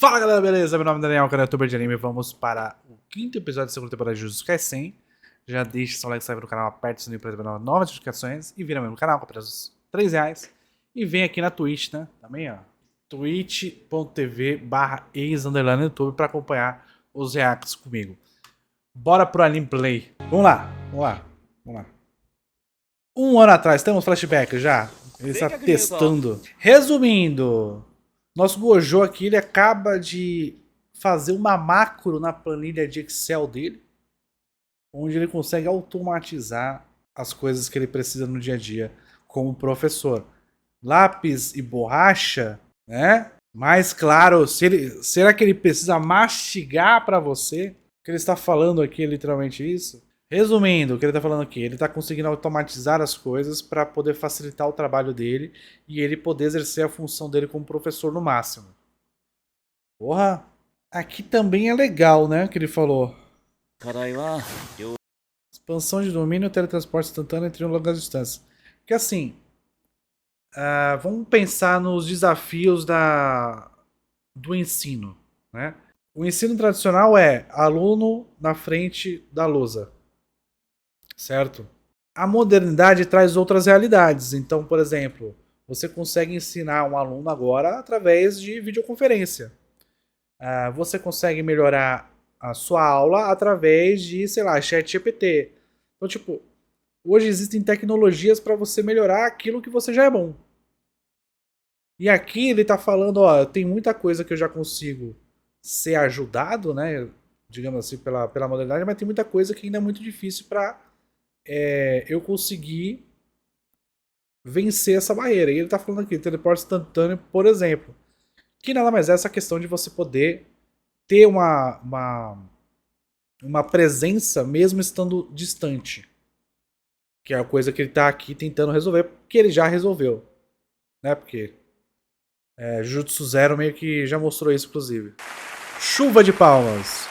Fala galera, beleza? Meu nome é Daniel, canal youtuber de anime. Vamos para o quinto episódio da segunda temporada de Jujutsu Kaisen. Já deixa seu like, se inscreve no canal, aperte o sininho para receber novas notificações e vira mesmo no canal com apenas R$3. E vem aqui na Twitch, né? Também, ó. twitch.tv/ex_youtube para acompanhar os reacts comigo. Bora pro anime play. Vamos lá. Um ano atrás, temos flashback já? Ele está testando. Resumindo, nosso Gojo aqui, ele acaba de fazer uma macro na planilha de Excel dele, onde ele consegue automatizar as coisas que ele precisa no dia a dia como professor. Lápis e borracha, né? Mais claro, será que ele precisa mastigar para você? O que ele está falando aqui é literalmente isso? Resumindo, o que ele está falando aqui, ele está conseguindo automatizar as coisas para poder facilitar o trabalho dele e ele poder exercer a função dele como professor no máximo. Porra, aqui também é legal, né, que ele falou. Expansão de domínio e teletransporte instantâneo entre longas distâncias. Porque assim, vamos pensar nos desafios do ensino, né? O ensino tradicional é aluno na frente da lousa. Certo? A modernidade traz outras realidades. Então, por exemplo, você consegue ensinar um aluno agora através de videoconferência. Você consegue melhorar a sua aula através de, sei lá, ChatGPT. Então, tipo, hoje existem tecnologias para você melhorar aquilo que você já é bom. E aqui ele está falando, ó, tem muita coisa que eu já consigo ser ajudado, né? Digamos assim, pela modernidade, mas tem muita coisa que ainda é muito difícil para eu consegui vencer essa barreira. E ele tá falando aqui, teleporte instantâneo, por exemplo. Que nada mais é essa questão de você poder ter uma presença mesmo estando distante. Que é a coisa que ele tá aqui tentando resolver, que ele já resolveu. Né? Porque Jujutsu Zero meio que já mostrou isso, inclusive. Chuva de palmas.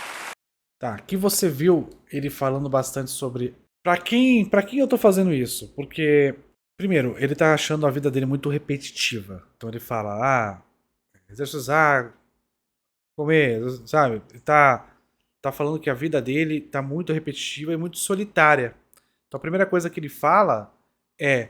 Tá, aqui você viu ele falando bastante sobre Pra quem eu tô fazendo isso? Porque, primeiro, ele tá achando a vida dele muito repetitiva. Então ele fala, exercitar, comer, sabe? Ele tá falando que a vida dele tá muito repetitiva e muito solitária. Então a primeira coisa que ele fala é: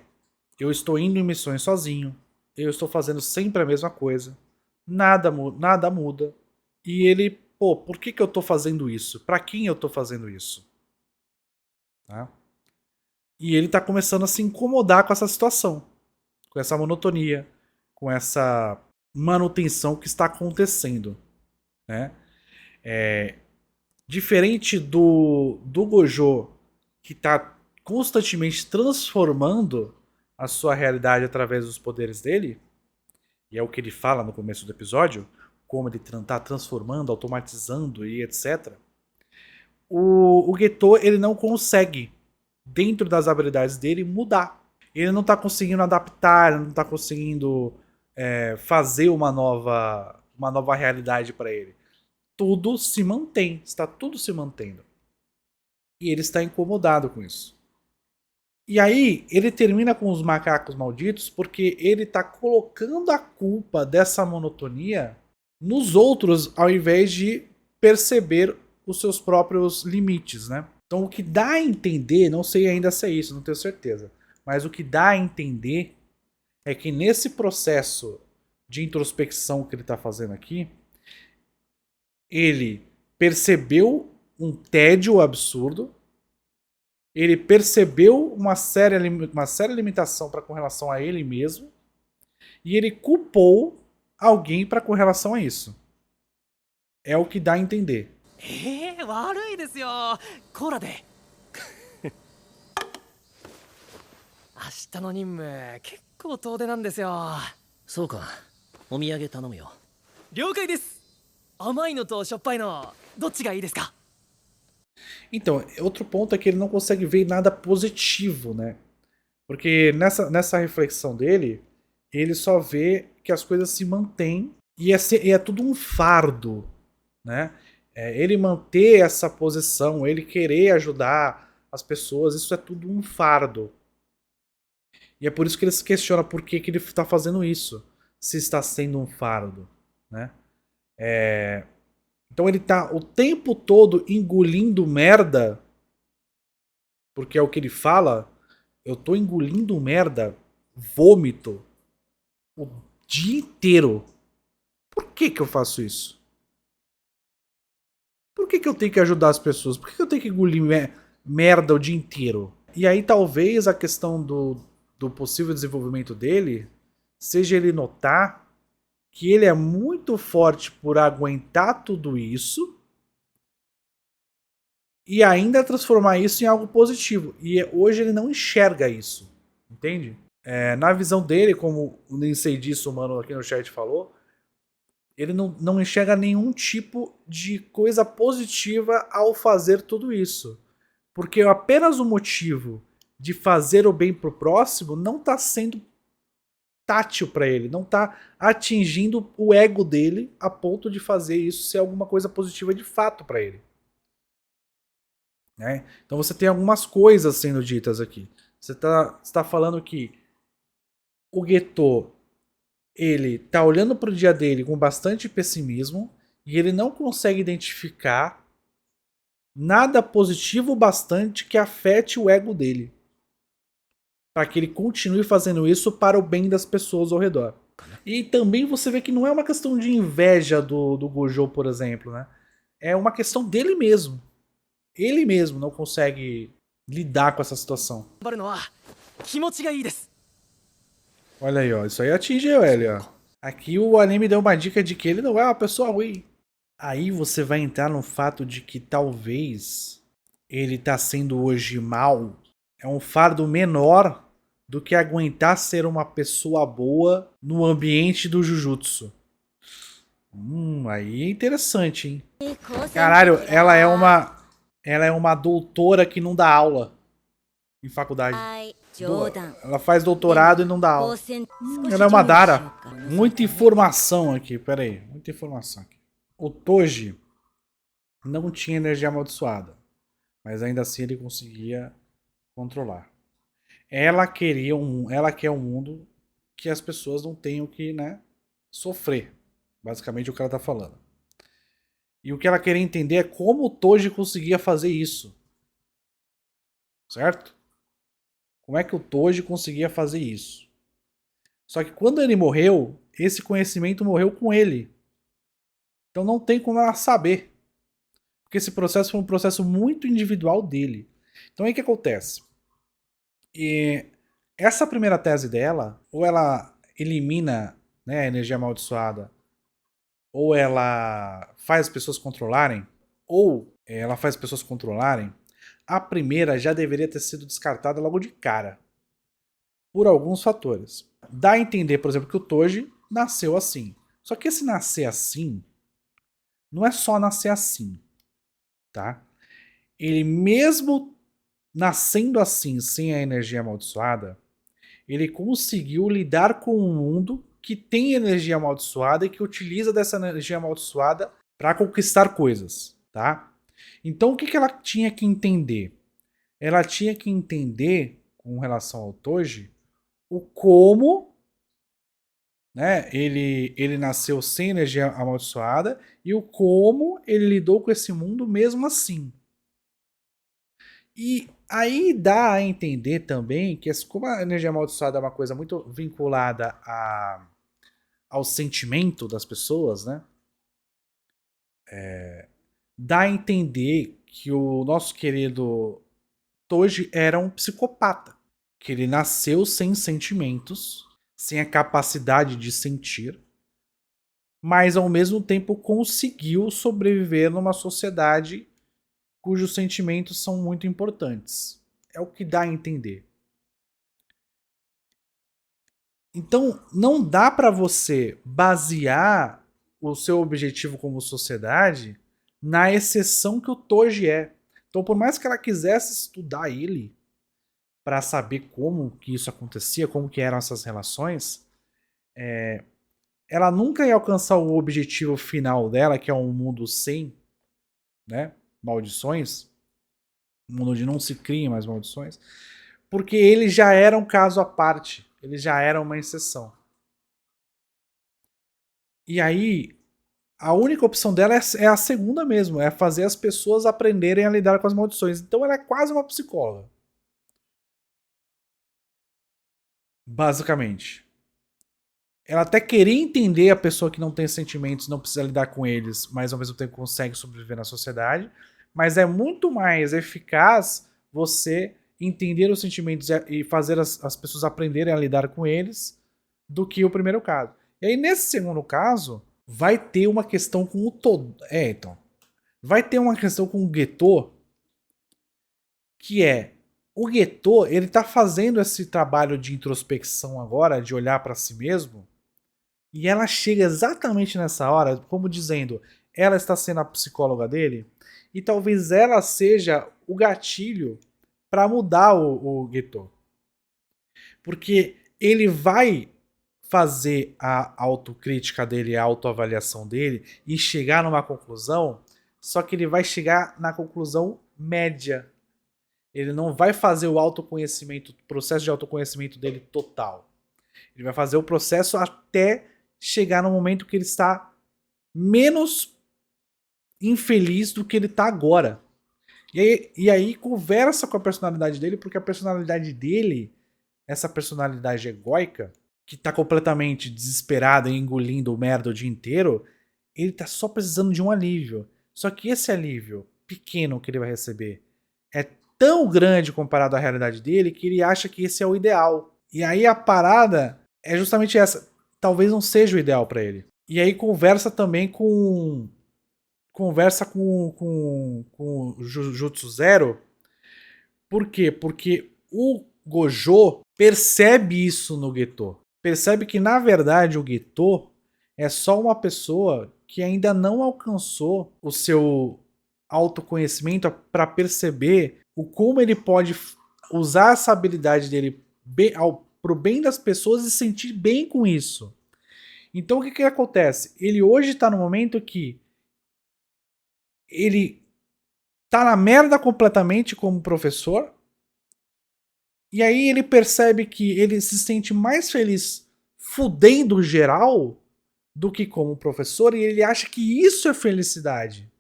eu estou indo em missões sozinho, eu estou fazendo sempre a mesma coisa, nada muda. E ele, por que eu tô fazendo isso? Pra quem eu tô fazendo isso? Tá? E ele tá começando a se incomodar com essa situação, com essa monotonia, com essa manutenção que está acontecendo, né? Diferente do Gojo, que está constantemente transformando a sua realidade através dos poderes dele, e é o que ele fala no começo do episódio, como ele está transformando, automatizando e etc. O Geto, ele não consegue, dentro das habilidades dele, mudar. Ele não está conseguindo adaptar, ele não está conseguindo fazer uma nova realidade para ele. Tudo se mantém, está tudo se mantendo. E ele está incomodado com isso. E aí, ele termina com os macacos malditos porque ele está colocando a culpa dessa monotonia nos outros, ao invés de perceber os seus próprios limites, né? Então o que dá a entender, não sei ainda se é isso, não tenho certeza, mas o que dá a entender é que nesse processo de introspecção que ele está fazendo aqui, ele percebeu um tédio absurdo, ele percebeu uma séria limitação com relação a ele mesmo, e ele culpou alguém com relação a isso. É o que dá a entender. 悪いですよコーラで明日の任務結構遠出なんですよそうかお土産頼むよ了解です甘いのとしょっぱいのどっちがいいですか Então, outro ponto é que ele não consegue ver nada positivo, né? Porque nessa reflexão dele, ele só vê que as coisas se mantêm e é tudo um fardo, né? Ele manter essa posição, ele querer ajudar as pessoas, isso é tudo um fardo. E é por isso que ele se questiona por que ele está fazendo isso, se está sendo um fardo, né? Então ele tá o tempo todo engolindo merda, porque é o que ele fala. Eu tô engolindo merda, vômito, o dia inteiro. Por que que eu faço isso? Por que que eu tenho que ajudar as pessoas? Por que que eu tenho que engolir merda o dia inteiro? E aí talvez a questão do possível desenvolvimento dele seja ele notar que ele é muito forte por aguentar tudo isso e ainda transformar isso em algo positivo. E hoje ele não enxerga isso, entende? Na visão dele, como o Ninsei disso, o mano aqui no chat falou, ele não enxerga nenhum tipo de coisa positiva ao fazer tudo isso. Porque apenas o motivo de fazer o bem pro próximo não está sendo tátil para ele, não está atingindo o ego dele a ponto de fazer isso ser alguma coisa positiva de fato para ele. Né? Então você tem algumas coisas sendo ditas aqui. Você está falando que o Geto ele tá olhando pro dia dele com bastante pessimismo e ele não consegue identificar nada positivo bastante que afete o ego dele, para que ele continue fazendo isso para o bem das pessoas ao redor. E também você vê que não é uma questão de inveja do Gojo, por exemplo, né? É uma questão dele mesmo. Ele mesmo não consegue lidar com essa situação. Olha aí, ó. Isso aí atingiu ele, ó. Aqui o anime deu uma dica de que ele não é uma pessoa ruim. Aí você vai entrar no fato de que talvez ele tá sendo hoje mal. É um fardo menor do que aguentar ser uma pessoa boa no ambiente do Jujutsu. Aí é interessante, hein? Caralho, ela é uma doutora que não dá aula em faculdade. Ela faz doutorado e não dá aula. Ela é uma Dara. Muita informação aqui, pera aí. Muita informação aqui. O Toji não tinha energia amaldiçoada, mas ainda assim ele conseguia controlar. Ela quer um mundo que as pessoas não tenham que, né, sofrer. Basicamente o que ela tá falando. E o que ela queria entender é como o Toji conseguia fazer isso. Certo? Como é que o Toji conseguia fazer isso? Só que quando ele morreu, esse conhecimento morreu com ele. Então não tem como ela saber. Porque esse processo foi um processo muito individual dele. Então aí o que acontece? E essa primeira tese dela, ou ela elimina, né, a energia amaldiçoada, ou ela faz as pessoas controlarem, ou ela faz as pessoas controlarem, a primeira já deveria ter sido descartada logo de cara. Por alguns fatores. Dá a entender, por exemplo, que o Toji nasceu assim. Só que esse nascer assim não é só nascer assim, tá? Ele mesmo nascendo assim, sem a energia amaldiçoada, ele conseguiu lidar com um mundo que tem energia amaldiçoada e que utiliza dessa energia amaldiçoada para conquistar coisas, tá? Então o que ela tinha que entender? Ela tinha que entender, com relação ao Toji, o como, né, ele nasceu sem energia amaldiçoada e o como ele lidou com esse mundo mesmo assim. E aí dá a entender também que como a energia amaldiçoada é uma coisa muito vinculada ao sentimento das pessoas, né? Dá a entender que o nosso querido Toji era um psicopata. Que ele nasceu sem sentimentos, sem a capacidade de sentir, mas ao mesmo tempo conseguiu sobreviver numa sociedade cujos sentimentos são muito importantes. É o que dá a entender. Então, não dá para você basear o seu objetivo como sociedade na exceção que o Toji é. Então, por mais que ela quisesse estudar ele para saber como que isso acontecia, como que eram essas relações, ela nunca ia alcançar o objetivo final dela, que é um mundo sem, né, maldições, um mundo onde não se criem mais maldições, porque ele já era um caso à parte, ele já era uma exceção. E aí, A única opção dela é a segunda mesmo, é fazer as pessoas aprenderem a lidar com as maldições. Então ela é quase uma psicóloga. Basicamente. Ela até queria entender a pessoa que não tem sentimentos, não precisa lidar com eles, mas ao mesmo tempo consegue sobreviver na sociedade. Mas é muito mais eficaz você entender os sentimentos e fazer as pessoas aprenderem a lidar com eles do que o primeiro caso. E aí, nesse segundo caso, vai ter uma questão com o todo. Então. Vai ter uma questão com o Geto, que é o Geto, ele tá fazendo esse trabalho de introspecção agora, de olhar para si mesmo. E ela chega exatamente nessa hora, como dizendo, ela está sendo a psicóloga dele, e talvez ela seja o gatilho para mudar o Geto. Porque ele vai fazer a autocrítica dele, a autoavaliação dele, e chegar numa conclusão, só que ele vai chegar na conclusão média. Ele não vai fazer o autoconhecimento, o processo de autoconhecimento dele total. Ele vai fazer o processo até chegar no momento que ele está menos infeliz do que ele está agora. E aí conversa com a personalidade dele, porque a personalidade dele, essa personalidade egóica, que está completamente desesperada e engolindo merda o dia inteiro, ele está só precisando de um alívio. Só que esse alívio pequeno que ele vai receber é tão grande comparado à realidade dele que ele acha que esse é o ideal. E aí a parada é justamente essa. Talvez não seja o ideal para ele. E aí conversa também com o Jutsu Zero. Por quê? Porque o Gojo percebe isso no Geto. Percebe que na verdade o Geto é só uma pessoa que ainda não alcançou o seu autoconhecimento para perceber o como ele pode usar essa habilidade dele pro bem das pessoas e sentir bem com isso. Então o que acontece? Ele hoje está no momento que ele tá na merda completamente como professor, e aí ele percebe que ele se sente mais feliz fudendo geral do que como professor, e ele acha que isso é felicidade.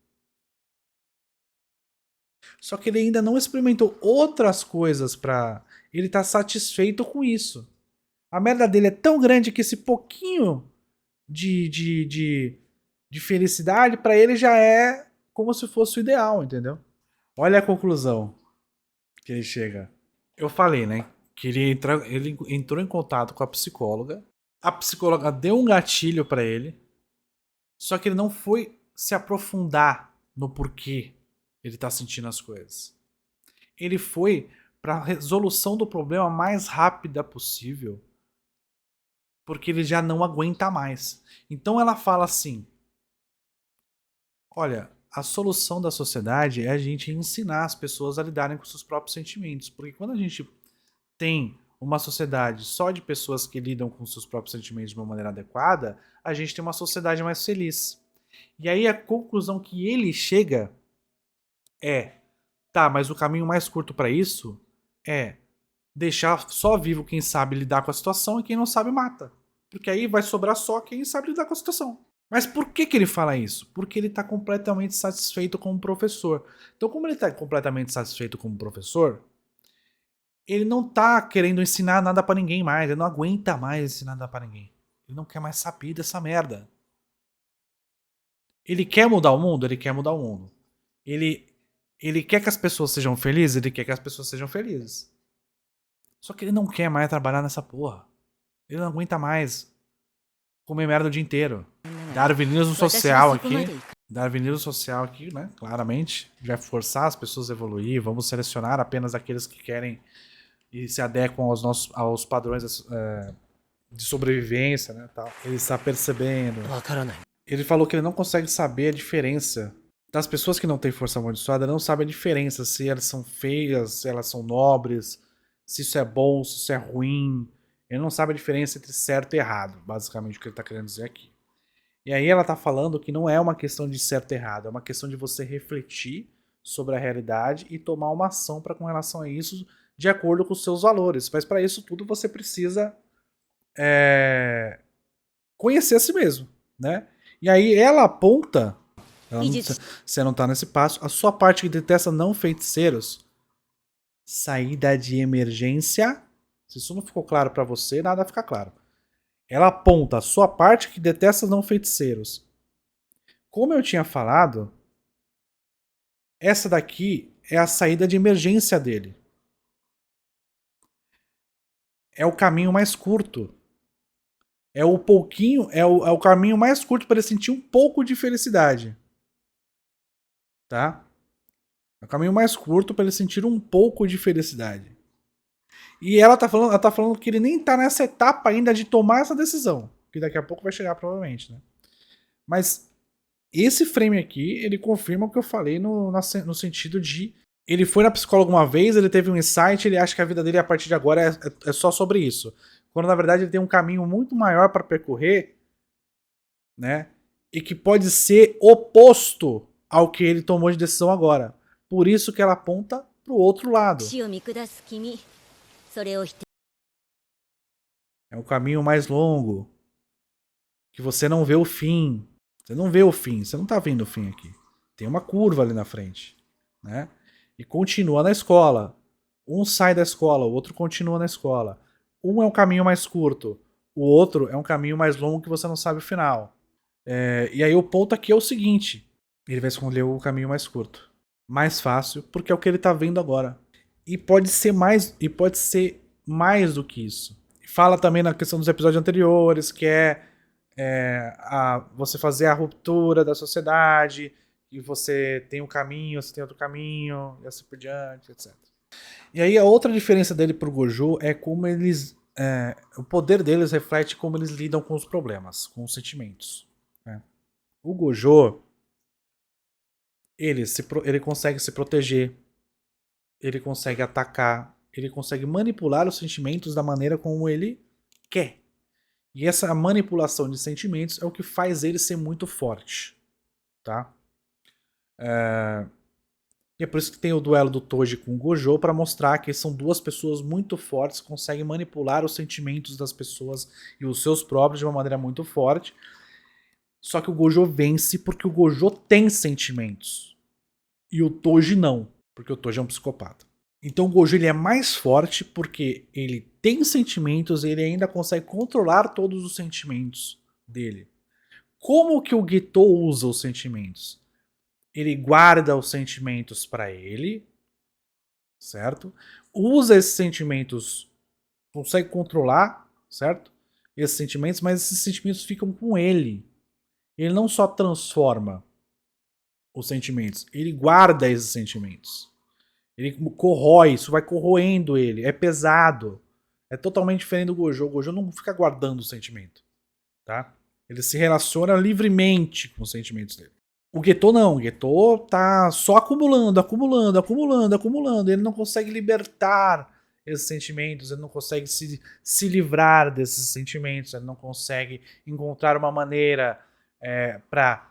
Só que ele ainda não experimentou outras coisas pra ele estar satisfeito com isso. A merda dele é tão grande que esse pouquinho de felicidade pra ele já é como se fosse o ideal, entendeu? Olha a conclusão que ele chega. Eu falei, né? Que ele entrou em contato com a psicóloga. A psicóloga deu um gatilho pra ele. Só que ele não foi se aprofundar no porquê ele tá sentindo as coisas. Ele foi pra resolução do problema mais rápida possível. Porque ele já não aguenta mais. Então ela fala assim: olha, a solução da sociedade é a gente ensinar as pessoas a lidarem com seus próprios sentimentos. Porque quando a gente tem uma sociedade só de pessoas que lidam com seus próprios sentimentos de uma maneira adequada, a gente tem uma sociedade mais feliz. E aí a conclusão que ele chega é: tá, mas o caminho mais curto para isso é deixar só vivo quem sabe lidar com a situação e quem não sabe mata. Porque aí vai sobrar só quem sabe lidar com a situação. Mas por que ele fala isso? Porque ele está completamente satisfeito como professor. Então, como ele está completamente satisfeito como professor, ele não tá querendo ensinar nada pra ninguém mais. Ele não aguenta mais ensinar nada pra ninguém. Ele não quer mais saber dessa merda. Ele quer mudar o mundo? Ele quer mudar o mundo. Ele quer que as pessoas sejam felizes? Ele quer que as pessoas sejam felizes. Só que ele não quer mais trabalhar nessa porra. Ele não aguenta mais comer merda o dia inteiro. Darwinismo social aqui. Darwinismo social aqui, né? Claramente. Vai forçar as pessoas a evoluir. Vamos selecionar apenas aqueles que querem e se adequam aos padrões de sobrevivência, né, tal. Ele está percebendo. Ele falou que ele não consegue saber a diferença das pessoas que não têm força amaldiçoada, não sabe a diferença se elas são feias, se elas são nobres, se isso é bom, se isso é ruim. Ele não sabe a diferença entre certo e errado, basicamente o que ele está querendo dizer aqui. E aí ela está falando que não é uma questão de certo e errado, é uma questão de você refletir sobre a realidade e tomar uma ação para com relação a isso de acordo com os seus valores. Mas para isso tudo você precisa conhecer a si mesmo, né? E aí ela aponta, você não tá nesse passo, a sua parte que detesta não feiticeiros, saída de emergência. Se isso não ficou claro pra você, nada fica claro. Ela aponta a sua parte que detesta não feiticeiros. Como eu tinha falado, essa daqui é a saída de emergência dele. É o caminho mais curto. É o pouquinho, é o caminho mais curto para ele sentir um pouco de felicidade. Tá? É o caminho mais curto para ele sentir um pouco de felicidade. E ela tá falando que ele nem tá nessa etapa ainda de tomar essa decisão. Que daqui a pouco vai chegar, provavelmente, né? Mas esse frame aqui, ele confirma o que eu falei no sentido de ele foi na psicóloga uma vez, ele teve um insight, ele acha que a vida dele a partir de agora é só sobre isso. Quando na verdade ele tem um caminho muito maior para percorrer, né? E que pode ser oposto ao que ele tomou de decisão agora. Por isso que ela aponta pro outro lado. É um caminho mais longo, que você não vê o fim. Você não vê o fim, você não tá vendo o fim aqui. Tem uma curva ali na frente, né? E continua na escola. Um sai da escola, o outro continua na escola. Um é um caminho mais curto, o outro é um caminho mais longo que você não sabe o final. E aí o ponto aqui é o seguinte: ele vai escolher o caminho mais curto, mais fácil, porque é o que ele tá vendo agora. E pode ser mais do que isso. Fala também na questão dos episódios anteriores, que você fazer a ruptura da sociedade, e você tem um caminho, você tem outro caminho, e assim por diante, etc. E aí a outra diferença dele pro Gojo é como eles. O poder deles reflete como eles lidam com os problemas, com os sentimentos. Né? O Gojo, ele consegue se proteger, ele consegue atacar, ele consegue manipular os sentimentos da maneira como ele quer. E essa manipulação de sentimentos é o que faz ele ser muito forte. Tá? E é por isso que tem o duelo do Toji com o Gojo, para mostrar que são duas pessoas muito fortes que conseguem manipular os sentimentos das pessoas e os seus próprios de uma maneira muito forte. Só que o Gojo vence porque o Gojo tem sentimentos. E o Toji não, porque o Toji é um psicopata. Então o Gojo ele é mais forte porque ele tem sentimentos e ele ainda consegue controlar todos os sentimentos dele. Como que o Geto usa os sentimentos? Ele guarda os sentimentos para ele, certo? Usa esses sentimentos, consegue controlar, certo? Esses sentimentos, mas esses sentimentos ficam com ele. Ele não só transforma os sentimentos, ele guarda esses sentimentos. Ele corrói, isso vai corroendo ele, é pesado. É totalmente diferente do Gojo. O Gojo não fica guardando o sentimento, tá? Ele se relaciona livremente com os sentimentos dele. O Geto não, o Geto tá só acumulando, acumulando, acumulando, acumulando. Ele não consegue libertar esses sentimentos, ele não consegue se livrar desses sentimentos, ele não consegue encontrar uma maneira para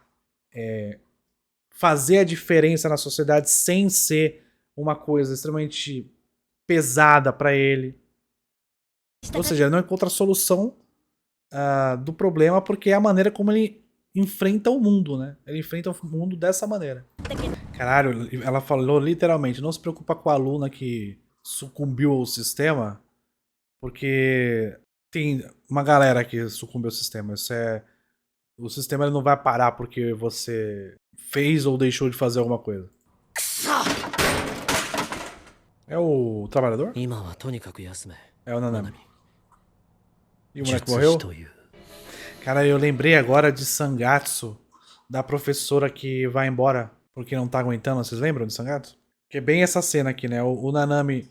fazer a diferença na sociedade sem ser uma coisa extremamente pesada para ele. Ou seja, ele não encontra a solução do problema porque é a maneira como ele enfrenta o mundo, né? Ele enfrenta o mundo dessa maneira. Caralho, ela falou literalmente, não se preocupa com a aluna que sucumbiu ao sistema, porque tem uma galera que sucumbiu ao sistema. O sistema ele não vai parar porque você fez ou deixou de fazer alguma coisa. É o trabalhador? É o Nanami. E o moleque morreu? Cara, eu lembrei agora de Sangatsu, da professora que vai embora porque não tá aguentando. Vocês lembram de Sangatsu? Que é bem essa cena aqui, né? O Nanami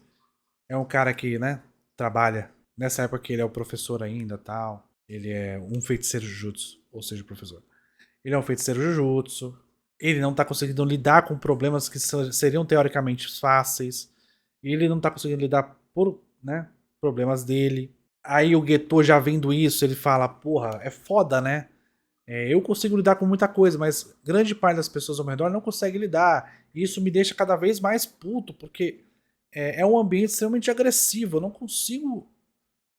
é um cara que, né, trabalha. Nessa época que ele é o professor ainda, tal. Ele é um feiticeiro Jujutsu, ou seja, professor. Ele é um feiticeiro Jujutsu. Ele não tá conseguindo lidar com problemas que seriam teoricamente fáceis. E ele não tá conseguindo lidar por, né, problemas dele. Aí o Geto já vendo isso, ele fala, porra, é foda, né? Eu consigo lidar com muita coisa, mas grande parte das pessoas ao meu redor não consegue lidar. E isso me deixa cada vez mais puto, porque é um ambiente extremamente agressivo. Eu não consigo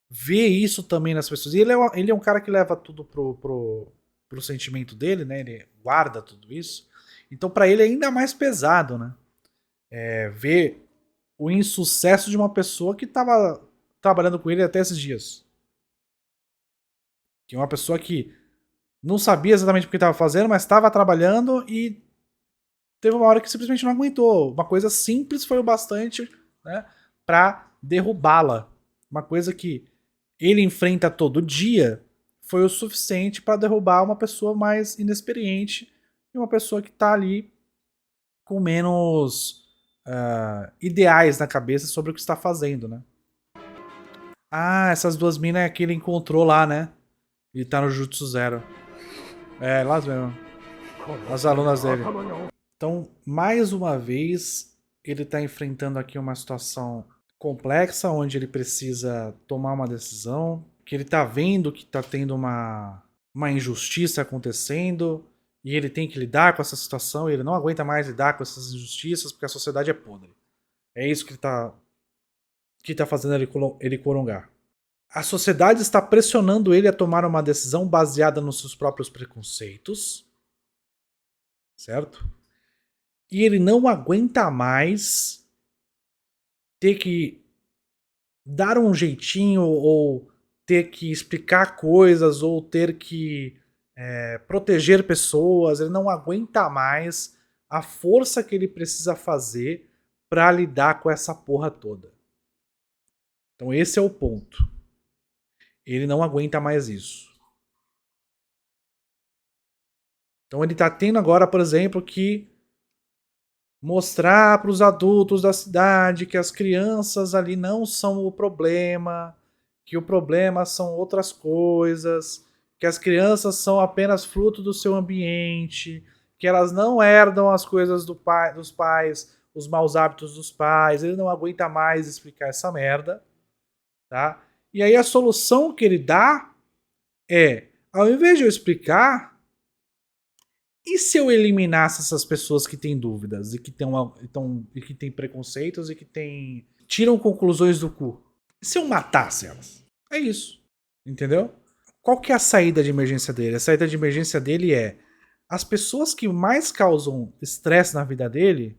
ver isso também nas pessoas. E ele é um cara que leva tudo pro pro sentimento dele, né? Ele guarda tudo isso. Então para ele é ainda mais pesado, né? Ver o insucesso de uma pessoa que estava trabalhando com ele até esses dias. Que é uma pessoa que não sabia exatamente o que estava fazendo, mas estava trabalhando e teve uma hora que simplesmente não aguentou. Uma coisa simples foi o bastante, né, para derrubá-la. Uma coisa que ele enfrenta todo dia foi o suficiente para derrubar uma pessoa mais inexperiente e uma pessoa que está ali com menos ideais na cabeça sobre o que está fazendo, né? Ah, essas duas minas é que ele encontrou lá, né? Ele tá no Jutsu Zero. É, lá mesmo. As alunas dele. Então, mais uma vez, ele está enfrentando aqui uma situação complexa, onde ele precisa tomar uma decisão, que ele está vendo que está tendo uma injustiça acontecendo, e ele tem que lidar com essa situação, e ele não aguenta mais lidar com essas injustiças, porque a sociedade é podre. É isso que tá fazendo ele corongar. A sociedade está pressionando ele a tomar uma decisão baseada nos seus próprios preconceitos, certo? E ele não aguenta mais ter que dar um jeitinho ou ter que explicar coisas ou ter que proteger pessoas. Ele não aguenta mais a força que ele precisa fazer para lidar com essa porra toda. Então esse é o ponto. Ele não aguenta mais isso. Então ele tá tendo agora, por exemplo, que mostrar para os adultos da cidade que as crianças ali não são o problema, que o problema são outras coisas, que as crianças são apenas fruto do seu ambiente, que elas não herdam as coisas dos pais, os maus hábitos dos pais. Ele não aguenta mais explicar essa merda, tá? E aí a solução que ele dá é, ao invés de eu explicar, e se eu eliminasse essas pessoas que têm dúvidas e que têm preconceitos e que tiram conclusões do cu? E se eu matasse elas? É isso. Entendeu? Qual que é a saída de emergência dele? A saída de emergência dele é as pessoas que mais causam estresse na vida dele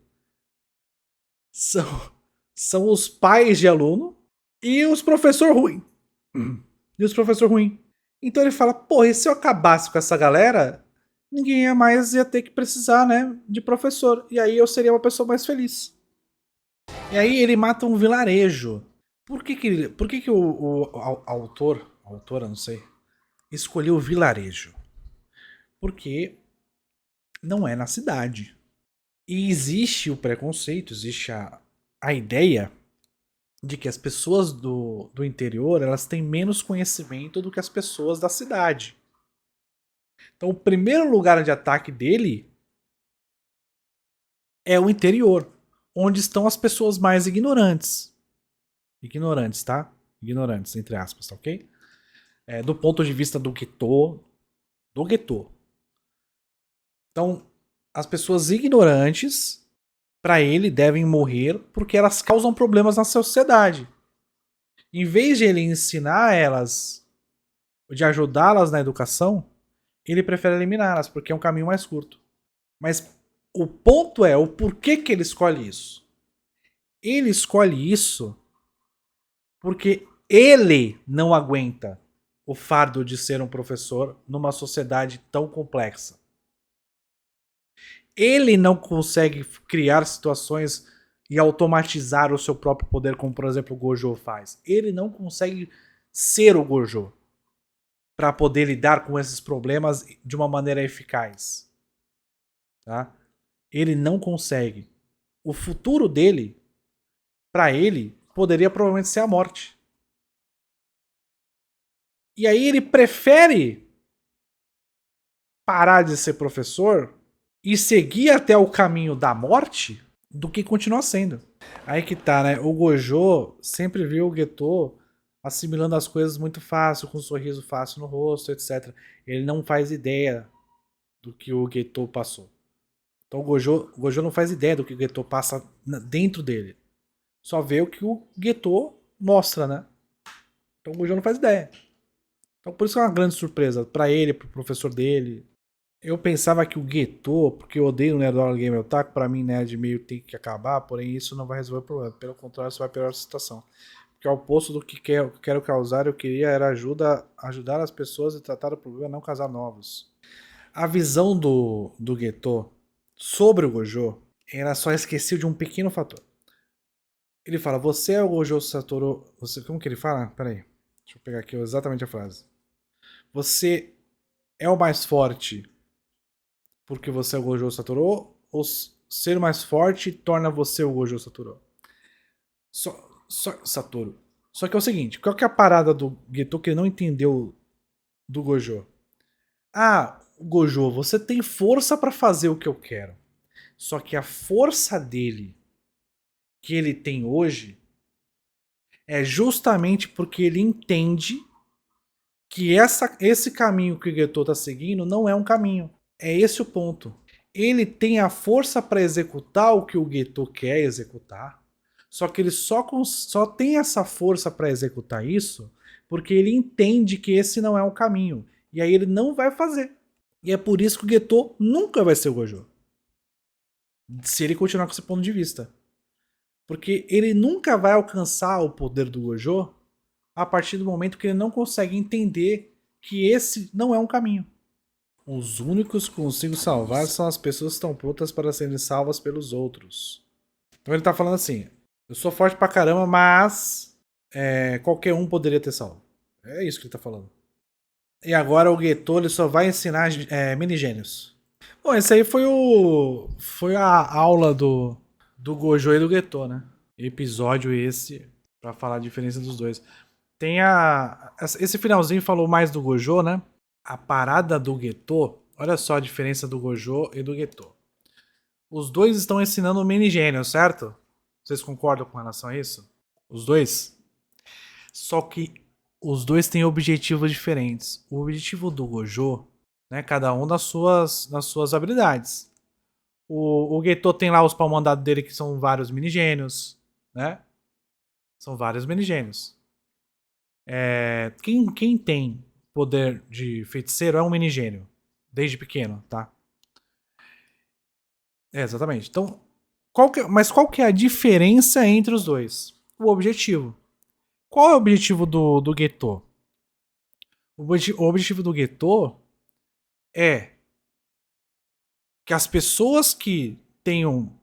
são os pais de aluno e os professor ruim. E os professor ruim. Então ele fala, porra, e se eu acabasse com essa galera, ninguém ia ter que precisar, né, de professor. E aí eu seria uma pessoa mais feliz. E aí ele mata um vilarejo. Por que o autora, não sei, escolheu o vilarejo? Porque não é na cidade. E existe o preconceito, existe a ideia de que as pessoas do interior elas têm menos conhecimento do que as pessoas da cidade. Então o primeiro lugar de ataque dele é o interior, onde estão as pessoas mais ignorantes. Ignorantes, tá? Ignorantes, entre aspas, tá ok? Do ponto de vista do guetô. Do guetô. Então, as pessoas ignorantes, para ele, devem morrer porque elas causam problemas na sociedade. Em vez de ele ensinar elas, de ajudá-las na educação, ele prefere eliminá-las, porque é um caminho mais curto. Mas o ponto é o porquê que ele escolhe isso. Ele escolhe isso porque ele não aguenta o fardo de ser um professor numa sociedade tão complexa. Ele não consegue criar situações e automatizar o seu próprio poder, como por exemplo o Gojo faz. Ele não consegue ser o Gojo para poder lidar com esses problemas de uma maneira eficaz. Tá? Ele não consegue. O futuro dele, para ele, poderia provavelmente ser a morte. E aí ele prefere parar de ser professor e seguir até o caminho da morte do que continuar sendo. Aí que tá, né? O Gojo sempre viu o Geto assimilando as coisas muito fácil, com um sorriso fácil no rosto, etc. Ele não faz ideia do que o Geto passou. Então o Gojo não faz ideia do que o Geto passa dentro dele. Só vê o que o Geto mostra, né? Então o Gojo não faz ideia. Então por isso que é uma grande surpresa pra ele, pro professor dele. Eu pensava que o Geto, porque eu odeio o Nerdola Gamer Otaku, pra mim nerd meio tem que acabar, porém isso não vai resolver o problema. Pelo contrário, isso vai piorar a situação. Porque ao oposto do que quero causar, eu queria era ajudar as pessoas e tratar o problema, não casar novos. A visão do Geto sobre o Gojo, ela só esqueceu de um pequeno fator. Ele fala, você é o Gojo Satoru... como que ele fala? Pera aí. Deixa eu pegar aqui exatamente a frase. Você é o mais forte porque você é o Gojo Satoru, ou ser mais forte torna você o Gojo Satoru? Satoru. Só que é o seguinte, qual que é a parada do Geto que ele não entendeu do Gojo? Ah, Gojo, você tem força pra fazer o que eu quero. Só que a força dele, que ele tem hoje, é justamente porque ele entende que esse caminho que o Geto tá seguindo não é um caminho. É esse o ponto. Ele tem a força para executar o que o Geto quer executar, só que ele só tem essa força para executar isso porque ele entende que esse não é o caminho. E aí ele não vai fazer. E é por isso que o Geto nunca vai ser o Gojo. Se ele continuar com esse ponto de vista. Porque ele nunca vai alcançar o poder do Gojo a partir do momento que ele não consegue entender que esse não é um caminho. Os únicos que consigo salvar são as pessoas que estão prontas para serem salvas pelos outros. Então ele tá falando assim, eu sou forte pra caramba, mas qualquer um poderia ter salvo. É isso que ele tá falando. E agora o Geto ele só vai ensinar minigênios. Bom, esse aí foi a aula do Gojo e do Geto, né? Episódio esse pra falar a diferença dos dois. Tem esse finalzinho falou mais do Gojo, né? A parada do Geto, olha só a diferença do Gojo e do Geto. Os dois estão ensinando o minigênio, certo? Vocês concordam com relação a isso? Os dois? Só que os dois têm objetivos diferentes. O objetivo do Gojo, né, cada um nas suas habilidades. O Geto tem lá os pau-mandados dele que são vários minigênios, né? São vários minigênios. Quem tem poder de feiticeiro é um minigênio. Desde pequeno, tá? Exatamente. Então, mas qual que é a diferença entre os dois? O objetivo. Qual é o objetivo do Geto? O objetivo do Geto é que as pessoas que tenham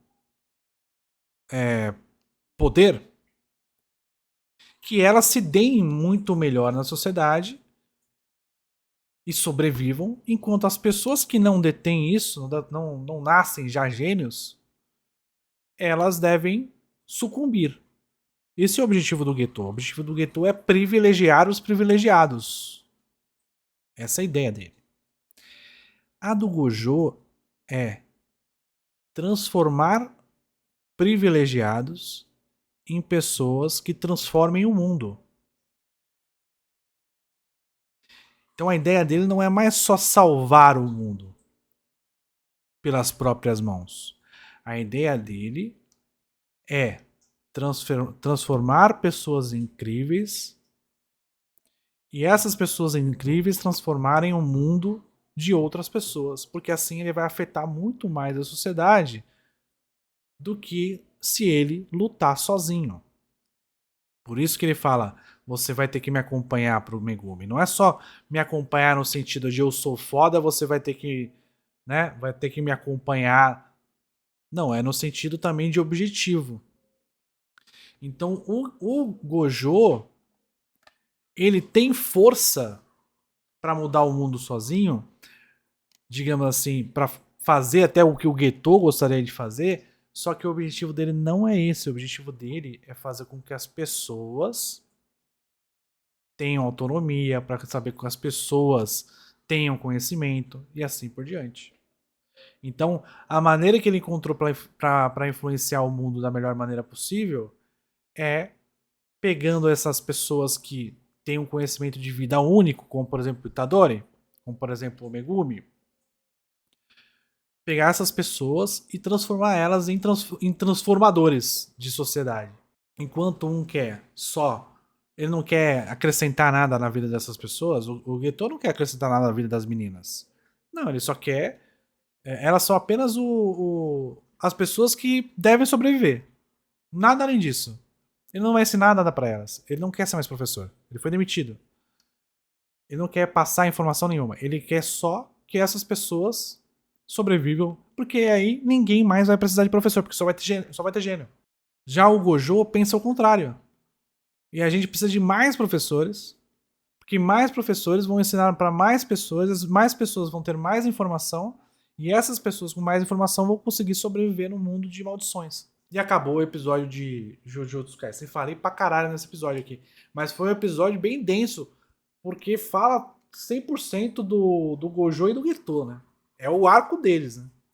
poder, que elas se deem muito melhor na sociedade e sobrevivam, enquanto as pessoas que não detêm isso, não nascem já gênios, elas devem sucumbir. Esse é o objetivo do Geto. O objetivo do Geto é privilegiar os privilegiados. Essa é a ideia dele. A do Gojo é transformar privilegiados em pessoas que transformem o mundo. Então a ideia dele não é mais só salvar o mundo pelas próprias mãos. A ideia dele é transformar pessoas incríveis e essas pessoas incríveis transformarem o mundo de outras pessoas, porque assim ele vai afetar muito mais a sociedade do que se ele lutar sozinho. Por isso que ele fala, você vai ter que me acompanhar pro Megumi. Não é só me acompanhar no sentido de eu sou foda, você vai ter que, né, vai ter que me acompanhar. Não, é no sentido também de objetivo. Então o Gojo, ele tem força para mudar o mundo sozinho, digamos assim, para fazer até o que o Geto gostaria de fazer, só que o objetivo dele não é esse. O objetivo dele é fazer com que as pessoas tenham autonomia, para saber que as pessoas tenham conhecimento e assim por diante. Então, a maneira que ele encontrou para influenciar o mundo da melhor maneira possível é pegando essas pessoas que têm um conhecimento de vida único, como por exemplo o Itadori, como por exemplo o Megumi, pegar essas pessoas e transformar elas em transformadores de sociedade. Enquanto um quer só Ele não quer acrescentar nada na vida dessas pessoas. O Geto não quer acrescentar nada na vida das meninas. Não, ele só quer. Elas são apenas as pessoas que devem sobreviver. Nada além disso. Ele não vai ensinar nada pra elas. Ele não quer ser mais professor. Ele foi demitido. Ele não quer passar informação nenhuma. Ele quer só que essas pessoas sobrevivam. Porque aí ninguém mais vai precisar de professor. Porque só vai ter gênio. Já o Gojo pensa o contrário. E a gente precisa de mais professores. Porque mais professores vão ensinar para mais pessoas vão ter mais informação. E essas pessoas com mais informação vão conseguir sobreviver no mundo de maldições. E acabou o episódio de Jujutsu Kaisen. Falei pra caralho nesse episódio aqui. Mas foi um episódio bem denso. Porque fala 100% do Gojo e do Geto, né? É o arco deles, né?